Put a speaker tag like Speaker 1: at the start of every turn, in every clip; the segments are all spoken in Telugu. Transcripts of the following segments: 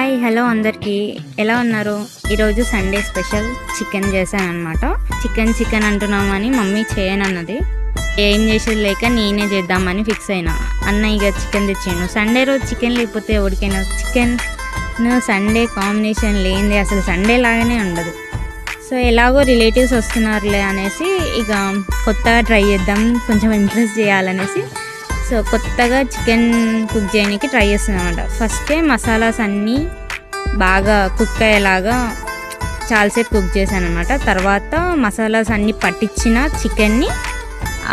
Speaker 1: హాయ్ హలో అందరికీ ఎలా ఉన్నారు? ఈరోజు సండే స్పెషల్ చికెన్ చేశాను అనమాట. చికెన్ అంటున్నామని మమ్మీ చేయనన్నది. ఏం చేసేది లేక నేనే చేద్దామని ఫిక్స్ అయినా. అన్న ఇక చికెన్ తెచ్చిండు. సండే రోజు చికెన్ లేకపోతే ఎవరికైనా చికెన్ సండే కాంబినేషన్ లేనిది అసలు సండే లాగానే ఉండదు. సో ఎలాగో రిలేటివ్స్ వస్తున్నారులే అనేసి ఇక కొత్తగా ట్రై చేద్దాం, కొంచెం ఇంప్రెస్ చేయాలనేసి సో కొత్తగా చికెన్ కుక్ చేయడానికి ట్రై చేస్తున్నాను అనమాట. ఫస్టే మసాలాస్ అన్నీ బాగా కుక్ అయ్యేలాగా చాలాసేపు కుక్ చేశాను అనమాట. తర్వాత మసాలాస్ అన్నీ పట్టించిన చికెన్ని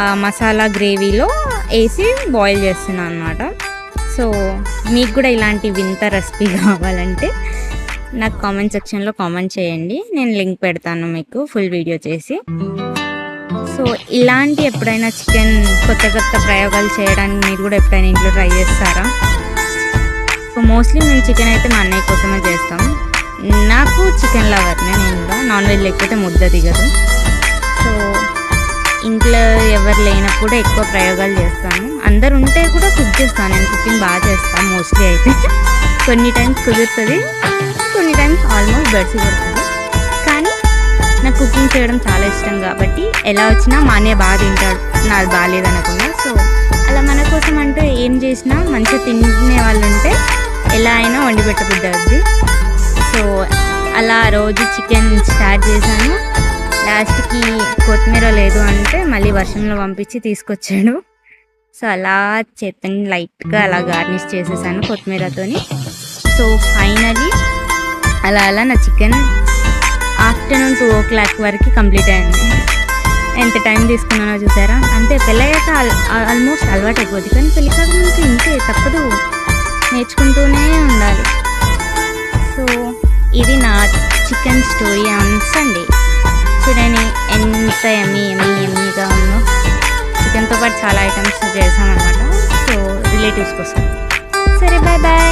Speaker 1: ఆ మసాలా గ్రేవీలో వేసి బాయిల్ చేస్తున్నాను అనమాట. సో మీకు కూడా ఇలాంటి వింత రెసిపీ కావాలంటే నాకు కామెంట్ సెక్షన్లో కామెంట్ చేయండి, నేను లింక్ పెడతాను మీకు ఫుల్ వీడియో చేసి. సో ఇలాంటి ఎప్పుడైనా చికెన్ కొత్త ప్రయోగాలు చేయడానికి మీరు కూడా ఎప్పుడైనా ఇంట్లో ట్రై చేస్తారా? సో మోస్ట్లీ మేము చికెన్ అయితే మా అన్నయ్య కోసమే చేస్తాం. నాకు చికెన్ లవర్నే, నేను కూడా నాన్ వెజ్ లేకపోతే ముద్ద దిగదు. సో ఇంట్లో ఎవరు లేనప్పుడు ఎక్కువ ప్రయోగాలు చేస్తాను. అందరు ఉంటే కూడా కుక్ చేస్తాను. నేను కుకింగ్ బాగా చేస్తాను మోస్ట్లీ అయితే. కొన్ని టైమ్స్ కుదురుతుంది, కొన్ని టైమ్స్ ఆల్మోస్ట్ బెడ్స్ కొడుతుంది. కానీ నాకు కుకింగ్ చేయడం చాలా ఇష్టం కాబట్టి ఎలా వచ్చినా మా అన్నయ్య బాగా తింటాడు, నాది బాగాలేదనకుండా. సో అలా మన కోసం అంటూ ఏం చేసినా మంచిగా తినే వాళ్ళు ఉంటే ఎలా అయినా వండి పెట్టబుద్ధి అవుద్ది. సో అలా రోజు చికెన్ స్టార్ట్ చేశాను. లాస్ట్కి కొత్తిమీర లేదు అంటే మళ్ళీ వర్షంలో పంపించి తీసుకొచ్చాడు. సో అలా చేతిని లైట్గా అలా గార్నిష్ చేసేసాను కొత్తిమీరతోని. సో ఫైనలీ అలా నా చికెన్ ఆఫ్టర్నూన్ 2 o'clock వరకు కంప్లీట్ అయింది. ఎంత టైం తీసుకున్నానో చూసారా? అంటే పెళ్ళయ్యాక ఆల్మోస్ట్ అలవాటు అయిపోద్ది, కానీ పెళ్ళి కాకముందు ఇంతే, తప్పదు, నేర్చుకుంటూనే ఉండాలి. సో ఇది నా చికెన్ స్టోరీ ఆన్ సండే. చూడండి ఎంత ఎమ్మీగా ఉందో. చికెన్తో పాటు చాలా ఐటమ్స్ చేసామన్నమాట. సో రిలేటివ్స్ కోసం. సరే బాయ్ బాయ్.